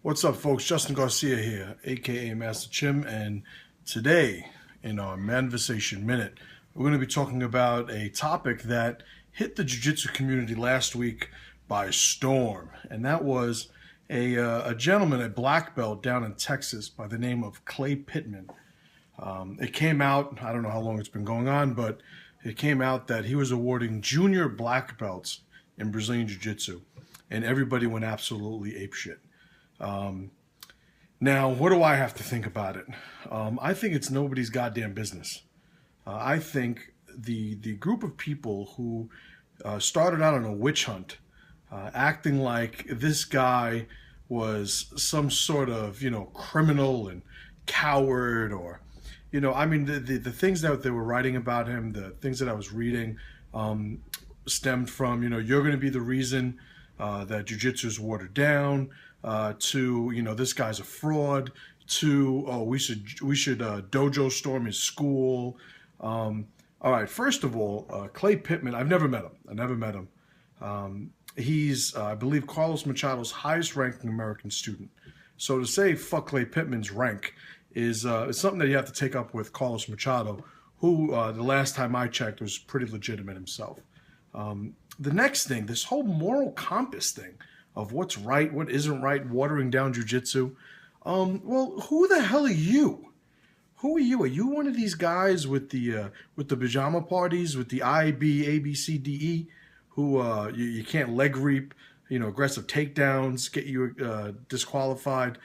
What's up, folks? Justin Garcia here, aka Master Chim, and today in our Manversation Minute, we're going to be talking about a topic that hit the jiu-jitsu community last week by storm, and that was a gentleman, a black belt down in Texas by the name of Klay Pittman. It came out, I don't know how long it's been going on, but it came out that he was awarding junior black belts in Brazilian Jiu-Jitsu, and everybody went absolutely apeshit. Now, what do I have to think about it? I think it's nobody's goddamn business. I think the group of people who started out on a witch hunt, acting like this guy was some sort of, criminal and coward, or, the things that they were writing about him, the things that I was reading, stemmed from, you're going to be the reason that jiu-jitsu is watered down, to, this guy's a fraud, to, we should dojo storm his school. All right, first of all, Klay Pittman, I've never met him. He's, I believe, Carlos Machado's highest ranking American student. So to say fuck Klay Pittman's rank is something that you have to take up with Carlos Machado, who the last time I checked was pretty legitimate himself. The next thing, this whole moral compass thing of what's right, what isn't right, watering down jiu-jitsu. Well, who the hell are you? Who are you? Are you one of these guys with the pajama parties, with the I, B, A, B, C, D, E, who you can't leg reap, aggressive takedowns, get you disqualified,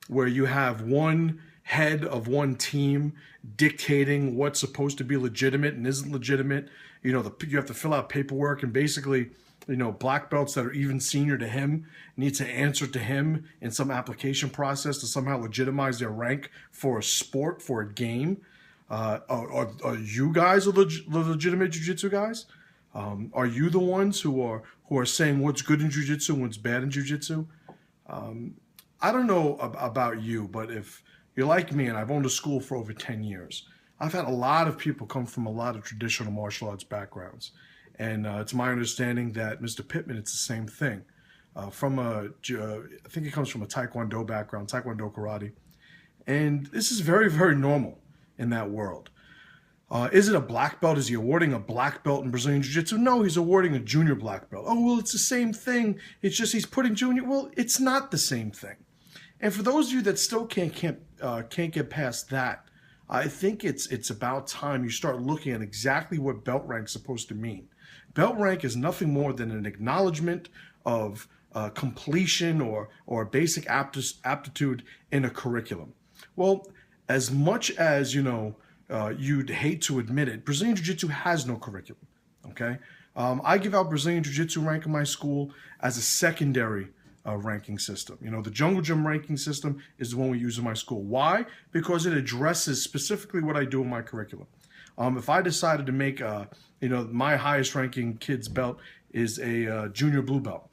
where you have one head of one team dictating what's supposed to be legitimate and isn't legitimate? You have to fill out paperwork, and basically, black belts that are even senior to him need to answer to him in some application process to somehow legitimize their rank for a sport, for a game. Are you guys the legitimate jiu-jitsu guys? Are you the ones who are saying what's good in jiu-jitsu and what's bad in jiu-jitsu? I don't know about you, but if you're like me, and I've owned a school for over 10 years, I've had a lot of people come from a lot of traditional martial arts backgrounds. And it's my understanding that Mr. Pittman, it's the same thing. I think he comes from a Taekwondo background, Taekwondo karate. And this is very, very normal in that world. Is it a black belt? Is he awarding a black belt in Brazilian Jiu-Jitsu? No, he's awarding a junior black belt. Oh, well, it's the same thing. It's just he's putting junior. Well, it's not the same thing. And for those of you that still can't get past that, I think it's about time you start looking at exactly what belt rank's supposed to mean. Belt rank is nothing more than an acknowledgement of completion or basic aptitude in a curriculum. Well, as much as, you'd hate to admit it, Brazilian Jiu-Jitsu has no curriculum, okay? I give out Brazilian Jiu-Jitsu rank in my school as a secondary ranking system. The Jungle Gym ranking system is the one we use in my school. Why? Because it addresses specifically what I do in my curriculum. If I decided to make, my highest ranking kid's belt is a junior blue belt.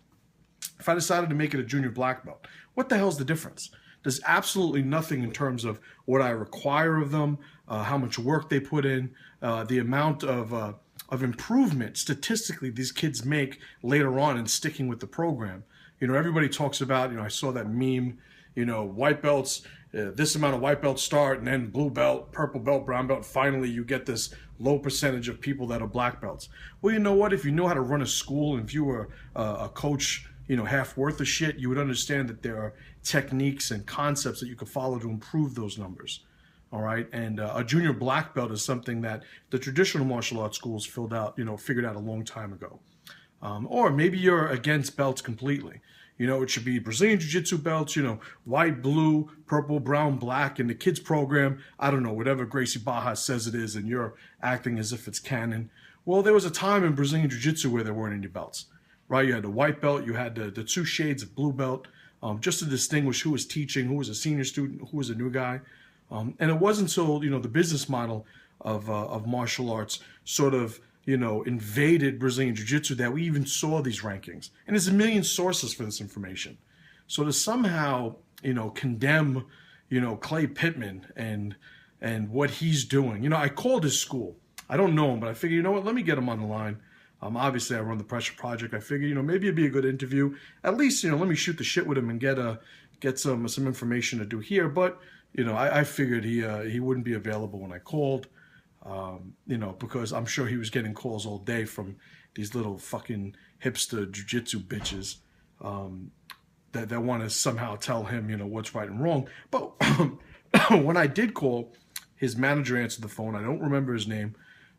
If I decided to make it a junior black belt, what the hell's the difference? There's absolutely nothing in terms of what I require of them, how much work they put in, the amount of improvement statistically these kids make later on in sticking with the program. Everybody talks about, I saw that meme, white belts, this amount of white belts start, and then blue belt, purple belt, brown belt. Finally, you get this low percentage of people that are black belts. Well, you know what? If you know how to run a school, and if you were a coach, half worth of shit, you would understand that there are techniques and concepts that you could follow to improve those numbers. All right, and a junior black belt is something that the traditional martial arts schools figured out a long time ago. Or maybe you're against belts completely. It should be Brazilian Jiu-Jitsu belts, white, blue, purple, brown, black. In the kids program, I don't know, whatever Gracie Barra says it is, and you're acting as if it's canon. Well, there was a time in Brazilian Jiu-Jitsu where there weren't any belts, right? You had the white belt, you had the two shades of blue belt, just to distinguish who was teaching, who was a senior student, who was a new guy. And it wasn't until, the business model of martial arts sort of, invaded Brazilian Jiu-Jitsu that we even saw these rankings. And there's a million sources for this information. So to somehow, condemn, Klay Pittman and what he's doing. I called his school. I don't know him, but I figured, let me get him on the line. Obviously, I run the Pressure Project. I figured, maybe it'd be a good interview. At least, let me shoot the shit with him and get some information to do here. But, I figured he wouldn't be available when I called, because I'm sure he was getting calls all day from these little fucking hipster jujitsu bitches that want to somehow tell him, what's right and wrong. But when I did call, his manager answered the phone. I don't remember his name,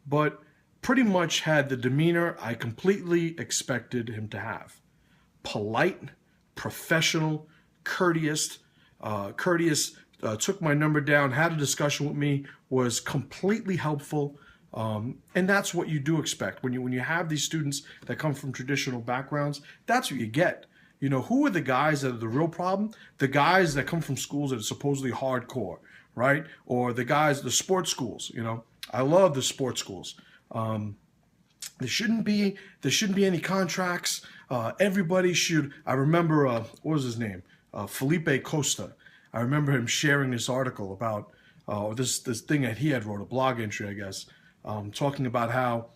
but pretty much had the demeanor I completely expected him to have. Polite, professional, courteous, took my number down, had a discussion with me, was completely helpful. And that's what you do expect. When you have these students that come from traditional backgrounds, that's what you get. Who are the guys that are the real problem? The guys that come from schools that are supposedly hardcore, right? Or the sports schools, I love the sports schools. There shouldn't be any contracts. Everybody should. I remember what was his name? Felipe Costa. I remember him sharing this article about this thing that he had wrote, a blog entry, I guess, talking about how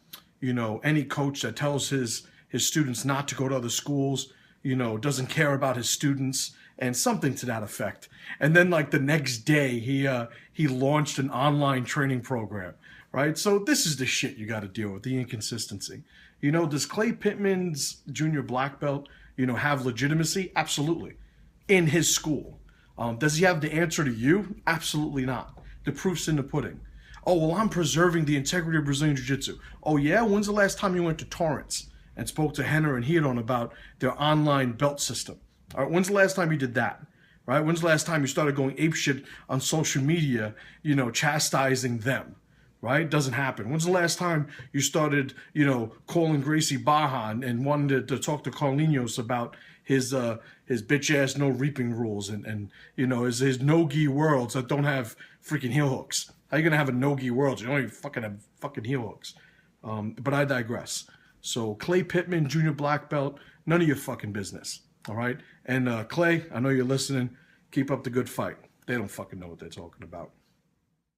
any coach that tells his students not to go to other schools, doesn't care about his students, and something to that effect. And then like the next day, he launched an online training program. Right, so this is the shit you got to deal with, the inconsistency. Does Klay Pittman's junior black belt, have legitimacy? Absolutely. In his school. Does he have the answer to you? Absolutely not. The proof's in the pudding. Oh, well, I'm preserving the integrity of Brazilian Jiu-Jitsu. Oh, yeah? When's the last time you went to Torrance and spoke to Henner and Hiron about their online belt system? All right, when's the last time you did that? Right? When's the last time you started going apeshit on social media, chastising them? Right? Doesn't happen. When's the last time you started, calling Gracie Baja and wanted to talk to Carlinhos about his bitch ass no reaping rules and his no-gi worlds that don't have freaking heel hooks? How are you gonna have a no-gi world? You don't even fucking have fucking heel hooks. But I digress. So Klay Pittman, junior black belt, none of your fucking business. All right? And Klay, I know you're listening. Keep up the good fight. They don't fucking know what they're talking about.